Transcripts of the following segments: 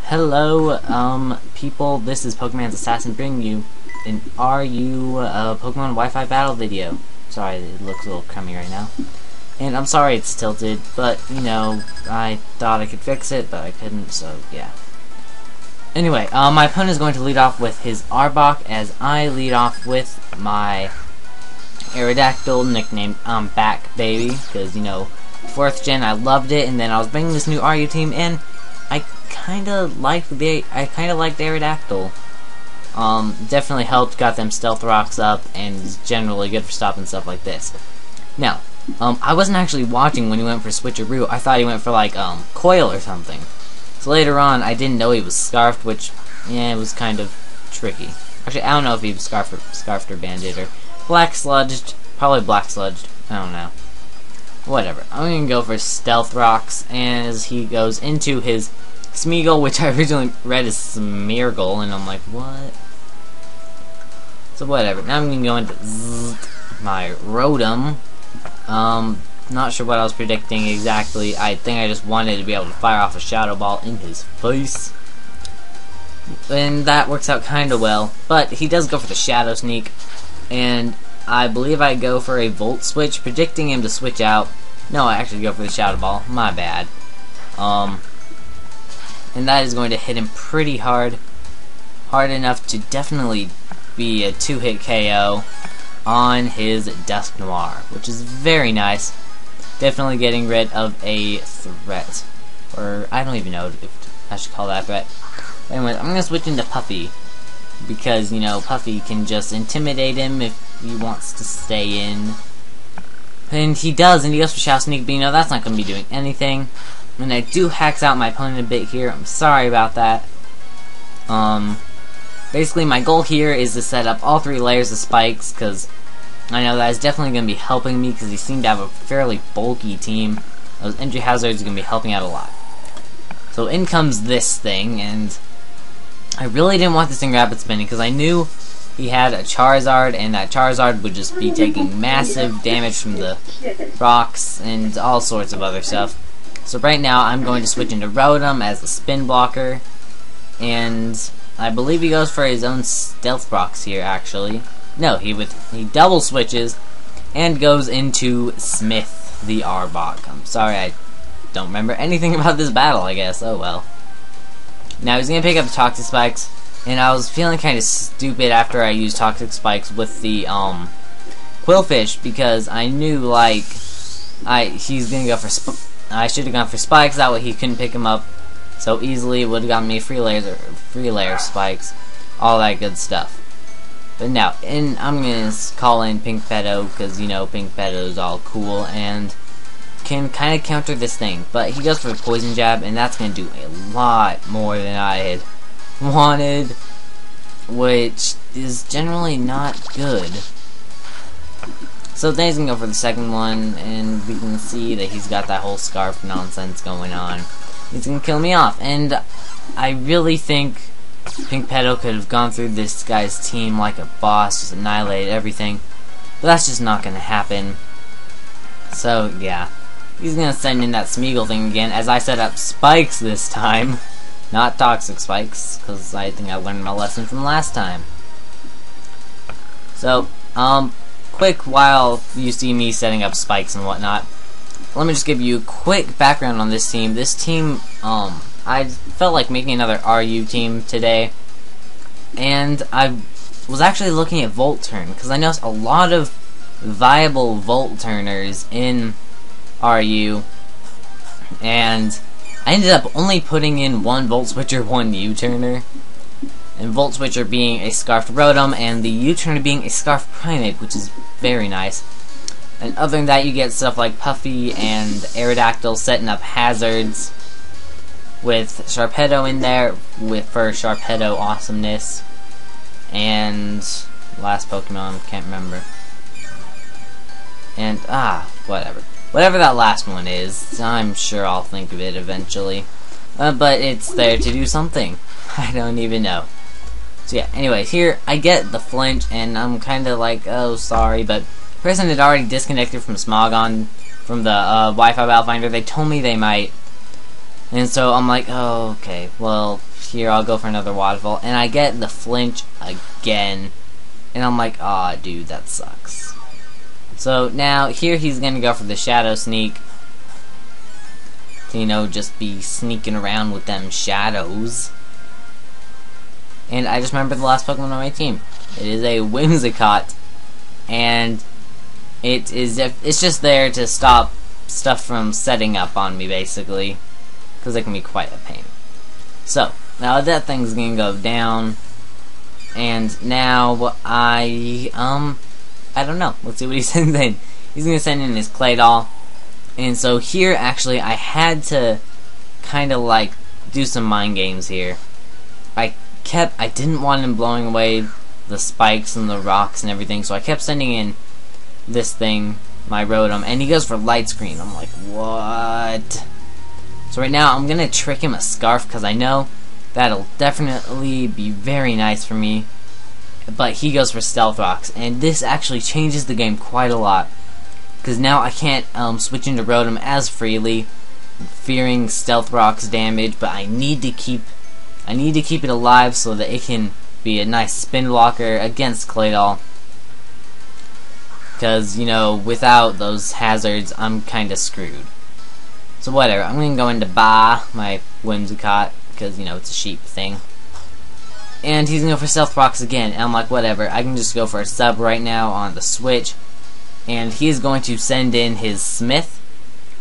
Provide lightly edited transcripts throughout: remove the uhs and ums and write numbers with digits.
Hello, people, this is PokemanzAssassin bringing you an Pokemon Wi-Fi battle video. Sorry, it looks a little crummy right now. And I'm sorry it's tilted, but, you know, I thought I could fix it, but I couldn't, so, yeah. Anyway, my opponent is going to lead off with his Arbok, as I lead off with my Aerodactyl, nicknamed Back Baby, because, you know, 4th gen, I loved it, and then I was bringing this new RU team, and I kinda liked the Aerodactyl. Definitely helped, got them stealth rocks up, and is generally good for stopping stuff like this. Now, I wasn't actually watching when he went for Switcheroo. I thought he went for like Coil or something. So later on, I didn't know he was Scarfed, which, yeah, it was kind of tricky. Actually, I don't know if he was Scarfed or Banded or Black Sludged. Probably Black Sludged. I don't know. Whatever. I'm gonna go for Stealth Rocks as he goes into his Smeagol, which I originally read as Smeargle, and I'm like, what? So whatever. Now I'm gonna go into my Rotom. Not sure what I was predicting exactly. I think I just wanted to be able to fire off a Shadow Ball in his face. And that works out kinda well. But he does go for the Shadow Sneak, and I believe I go for a Volt Switch, predicting him to switch out. No, I actually go for the Shadow Ball. My bad. And that is going to hit him pretty hard. Hard enough to definitely be a 2-hit KO on his Dusknoir, which is very nice. Definitely getting rid of a threat. Or, I don't even know if I should call that a threat. Anyways, I'm going to switch into Puffy. Because, you know, Puffy can just intimidate him if he wants to stay in. And he does, and he goes for Shadow Sneak, but you know, that's not going to be doing anything. And I do hacks out my opponent a bit here. I'm sorry about that. Basically, my goal here is to set up all 3 layers of spikes, because I know that is definitely going to be helping me, because he seemed to have a fairly bulky team. Those entry hazards are going to be helping out a lot. So in comes this thing, and I really didn't want this thing rapid spinning, because I knew he had a Charizard, and that Charizard would just be taking massive damage from the rocks and all sorts of other stuff. So right now, I'm going to switch into Rotom as the spin blocker, and I believe he goes for his own Stealth Rocks here, actually. No, he double switches and goes into Smith the Arbok. I'm sorry, I don't remember anything about this battle, I guess. Oh well. Now he's gonna pick up the Toxic Spikes, and I was feeling kind of stupid after I used Toxic Spikes with the Quillfish, because I knew like he's gonna go for I should have gone for Spikes. That way he couldn't pick him up so easily. It would have gotten me free layer spikes, all that good stuff. But now, I'm gonna call in Pink Pedo, because you know Pink Pedo is all cool and can kind of counter this thing. But he goes for a Poison Jab, and that's gonna do a lot more than I had wanted, which is generally not good. So then he's gonna go for the second one, and we can see that he's got that whole scarf nonsense going on. He's gonna kill me off, and I really think Pink Pedo could have gone through this guy's team like a boss, just annihilated everything, but that's just not gonna happen. So yeah, he's gonna send in that Smeagol thing again, as I set up spikes this time, not Toxic Spikes, because I think I learned my lesson from last time. So, quick while you see me setting up spikes and whatnot, let me just give you a quick background on this team. This team, I felt like making another RU team today, and I was actually looking at Volt Turn, because I noticed a lot of viable Volt Turners in RU, and I ended up only putting in one Volt Switcher, one U-Turner. And Volt Switcher being a Scarfed Rotom, and the U-Turner being a Scarfed Primeape, which is very nice. And other than that, you get stuff like Puffy and Aerodactyl setting up hazards, with Sharpedo in there for Sharpedo awesomeness. And last Pokemon, can't remember. And, whatever. Whatever that last one is, I'm sure I'll think of it eventually. But it's there to do something. I don't even know. So yeah, anyways, here I get the flinch, and I'm kind of like, oh, sorry, but the person had already disconnected from Smogon, from the Wi-Fi Battle Finder. They told me they might, And so I'm like, oh, okay, well, here, I'll go for another waterfall, and I get the flinch again. And I'm like, aw, dude, that sucks. So now, here he's gonna go for the Shadow Sneak. To, you know, just be sneaking around with them shadows. And I just remember the last Pokemon on my team. It is a Whimsicott. And it's just there to stop stuff from setting up on me, basically. Because it can be quite a pain. So, now that thing's gonna go down. And now I don't know. Let's see what he sends in. He's gonna send in his Claydol. And so here, actually, I had to kind of like do some mind games here. I didn't want him blowing away the spikes and the rocks and everything, so I kept sending in this thing, my Rotom, and he goes for Light Screen. I'm like, what? So right now, I'm gonna trick him a Scarf, because I know that'll definitely be very nice for me. But he goes for Stealth Rocks, and this actually changes the game quite a lot. Because now I can't switch into Rotom as freely, fearing Stealth Rock's damage, but I need to keep it alive so that it can be a nice spin blocker against Claydol. Because, you know, without those hazards, I'm kind of screwed. So whatever, I'm going to go into Ba, my Whimsicott, because, you know, it's a sheep thing. And he's going to go for Stealth Rocks again, and I'm like, whatever, I can just go for a sub right now on the Switch. And he's going to send in his Smith,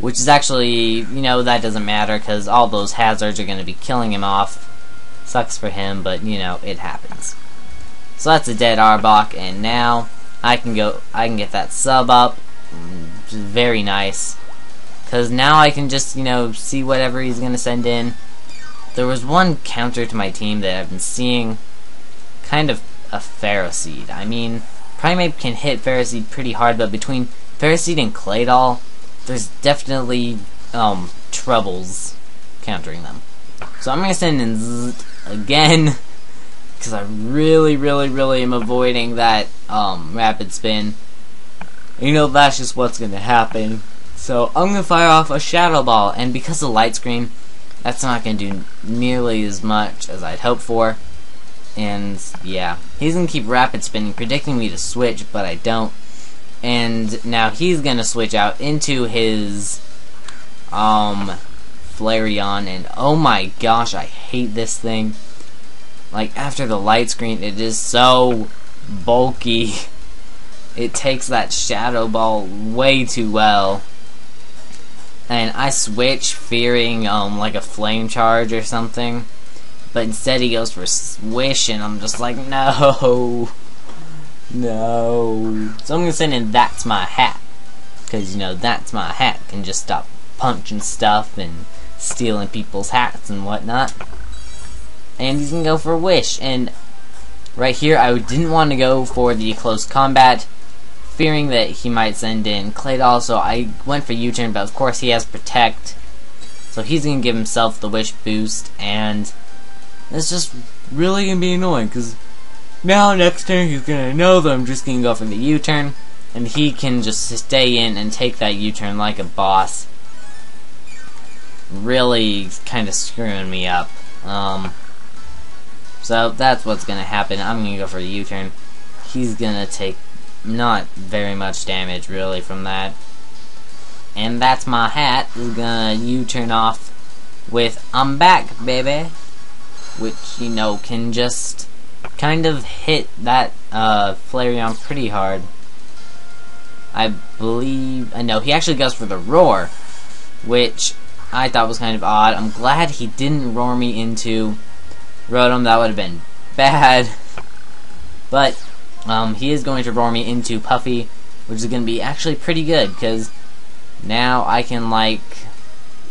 which is actually, you know, that doesn't matter because all those hazards are going to be killing him off. Sucks for him, but, you know, it happens. So that's a dead Arbok, and now I can get that sub up, which is very nice. Because now I can just, you know, see whatever he's going to send in. There was one counter to my team that I've been seeing, kind of a Ferroseed. I mean, Primeape can hit Ferroseed pretty hard, but between Ferroseed and Claydol, there's definitely troubles countering them. So I'm going to send in Zzz again, because I really am avoiding that Rapid Spin. You know, that's just what's going to happen. So I'm going to fire off a Shadow Ball, and because of Light Screen, that's not going to do nearly as much as I'd hoped for. And yeah, he's going to keep Rapid Spinning, predicting me to switch, but I don't. And now he's going to switch out into his Flareon, and oh my gosh, I hate this thing. Like, after the Light Screen, it is so bulky. It takes that Shadow Ball way too well. And I switch fearing like a Flame Charge or something. But instead he goes for Swish, and I'm just like, no. No. So I'm going to send in That's My Hat. Because, you know, That's My Hat can just stop punching stuff and stealing people's hats and whatnot. And he's going to go for Wish. And right here, I didn't want to go for the close combat, fearing that he might send in Claydol, so I went for U-turn, but of course he has Protect. So he's going to give himself the Wish boost, and it's just really going to be annoying, because now next turn he's going to know that I'm just going to go for the U-turn, and he can just stay in and take that U-turn like a boss. Really kind of screwing me up. So that's what's going to happen. I'm going to go for the U-turn. He's going to take not very much damage really from that. And That's My Hat is going to U-turn off with I'm Back, baby. Which, you know, can just kind of hit that Flareon pretty hard. I believe... no, he actually goes for the Roar, which I thought was kind of odd. I'm glad he didn't roar me into Rotom. That would have been bad. But he is going to roar me into Puffy, which is going to be actually pretty good, because now I can, like,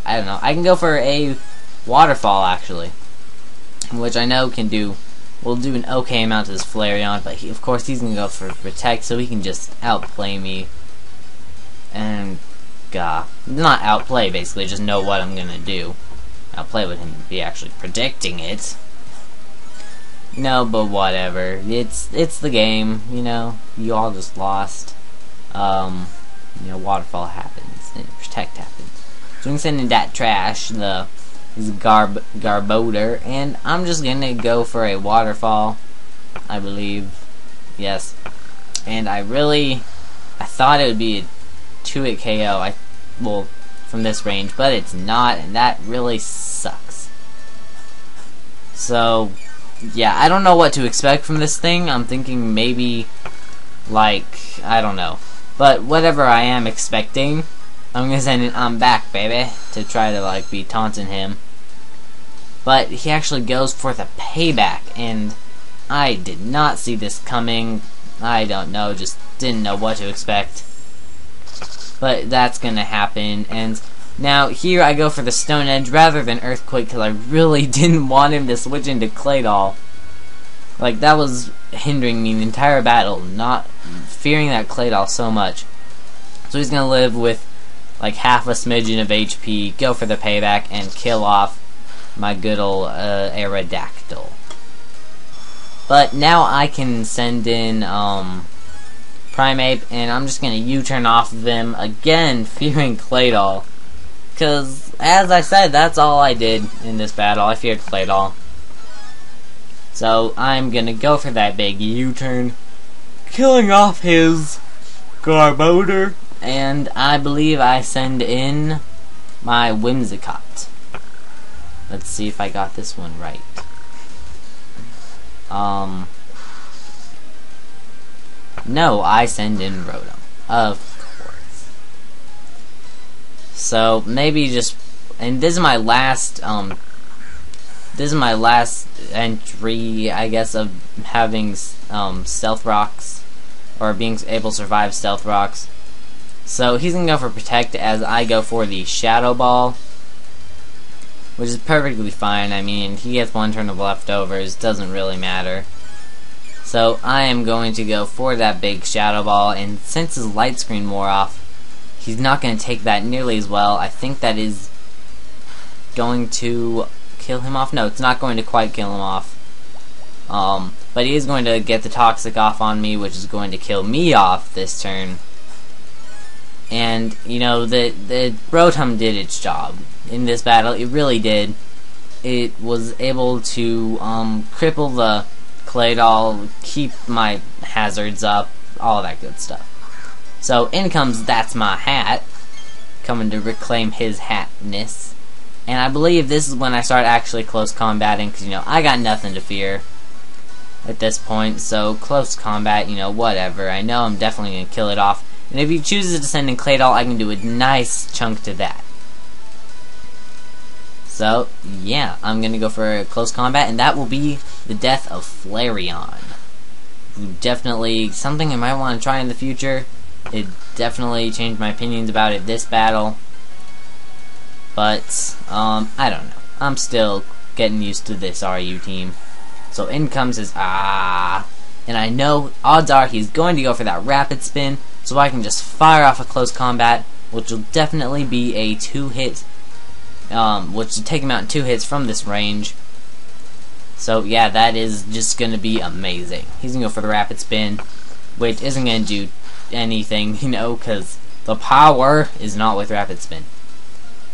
I don't know, I can go for a Waterfall, actually, which I know will do an okay amount to this Flareon, but of course he's going to go for Protect, so he can just outplay me. And, not outplay, basically, just know what I'm going to do. Outplay with him be actually predicting it. No, but whatever. It's the game, you know. You all just lost. You know, Waterfall happens, and Protect happens. So we can send in that trash, the is Garbodor, and I'm just gonna go for a waterfall, I believe. Yes. And I thought it would be a 2-hit KO, well, from this range, but it's not, and that really sucks. So, yeah, I don't know what to expect from this thing. I'm thinking maybe, like, I don't know. But whatever I am expecting, I'm gonna send it I'm back, baby, to try to, like, be taunting him. But he actually goes for the payback, and I did not see this coming. I don't know, just didn't know what to expect. But that's gonna happen, and now here I go for the Stone Edge rather than Earthquake because I really didn't want him to switch into Claydol. Like, that was hindering me the entire battle, not fearing that Claydol so much. So he's gonna live with like half a smidgen of HP, go for the payback, and kill off my good old Aerodactyl. But now I can send in Primeape, and I'm just gonna U-turn off of them again, fearing Claydol. Because, as I said, that's all I did in this battle. I feared Claydol. So, I'm gonna go for that big U-turn, killing off his Garbodor, and I believe I send in my Whimsicott. Let's see if I got this one right. No, I send in Rotom. Of course. So, maybe just, and this is my last entry, I guess, of having Stealth Rocks, or being able to survive Stealth Rocks. So he's gonna go for Protect as I go for the Shadow Ball, which is perfectly fine. I mean, he gets one turn of leftovers, doesn't really matter. So I am going to go for that big Shadow Ball, and since his Light Screen wore off, he's not going to take that nearly as well. I think that is going to kill him off. No, it's not going to quite kill him off. But he is going to get the Toxic off on me, which is going to kill me off this turn. And, you know, the Rotom did its job in this battle. It really did. It was able to cripple the Claydol, keep my hazards up, all that good stuff. So in comes That's My Hat, coming to reclaim his hatness. And I believe this is when I start actually close combating, because, you know, I got nothing to fear at this point. So close combat, you know, whatever. I know I'm definitely going to kill it off. And if he chooses to send in Claydol, I can do a nice chunk to that. So, yeah, I'm going to go for a close combat, and that will be the death of Flareon. Definitely something I might want to try in the future. It definitely changed my opinions about it this battle. But, I don't know. I'm still getting used to this RU team. So in comes his and I know odds are he's going to go for that Rapid Spin, so I can just fire off a close combat, which will definitely be a 2-hit, which will take him out in 2 hits from this range. So yeah, that is just going to be amazing. He's going to go for the Rapid Spin, which isn't going to do anything, you know, because the power is not with Rapid Spin.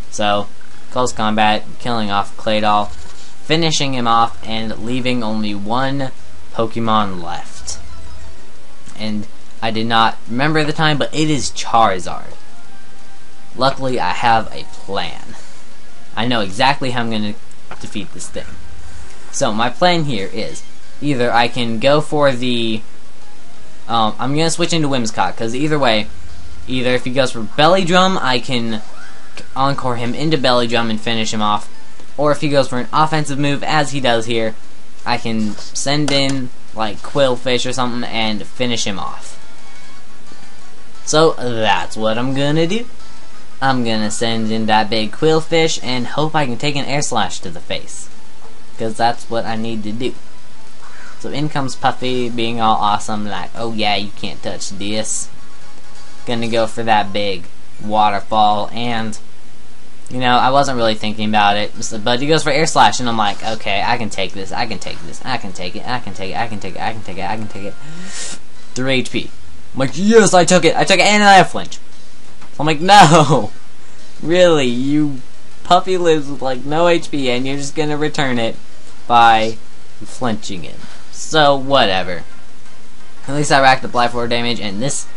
So, close combat, killing off Claydol, finishing him off, and leaving only one Pokemon left. And I did not remember at the time, but it is Charizard. Luckily, I have a plan. I know exactly how I'm going to defeat this thing. So, my plan here is, either I can go for the... I'm going to switch into Whimsicott, because either way, either if he goes for Belly Drum, I can Encore him into Belly Drum and finish him off. Or if he goes for an offensive move, as he does here, I can send in, like, Quillfish or something and finish him off. So, that's what I'm gonna do. I'm gonna send in that big Quillfish and hope I can take an Air Slash to the face. Because that's what I need to do. So in comes Puffy, being all awesome, like, oh yeah, you can't touch this. Gonna go for that big Waterfall, and, you know, I wasn't really thinking about it, but he goes for Air Slash, and I'm like, okay, I can take this, I can take this, I can take it, I can take it, I can take it, I can take it, I can take it. 3 HP. I'm like, yes, I took it, and then I flinch. So I'm like, no! Really, you puppy lives with like no HP, and you're just gonna return it by flinching him. So whatever. At least I racked up life orb damage, and this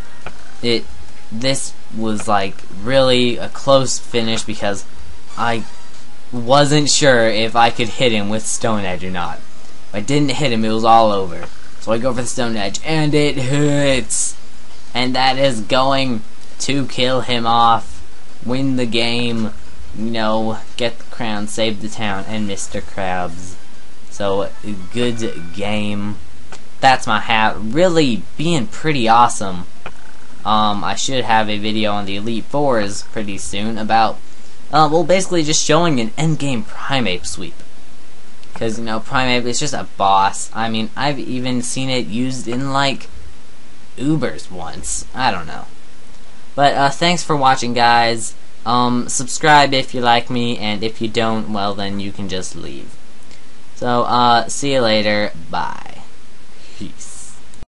was like really a close finish because I wasn't sure if I could hit him with Stone Edge or not. If I didn't hit him, it was all over. So I go for the Stone Edge, and it hits, and that is going to kill him off, win the game, you know, get the crown, save the town, and Mr. Krabs. So good game. That's my hat. Really being pretty awesome. I should have a video on the Elite Fours pretty soon about, well, basically just showing an endgame Primeape sweep. Because, you know, Primeape is just a boss. I mean, I've even seen it used in, like, Ubers once. I don't know. But, thanks for watching, guys. Subscribe if you like me, and if you don't, well, then you can just leave. So, see you later. Bye. Peace.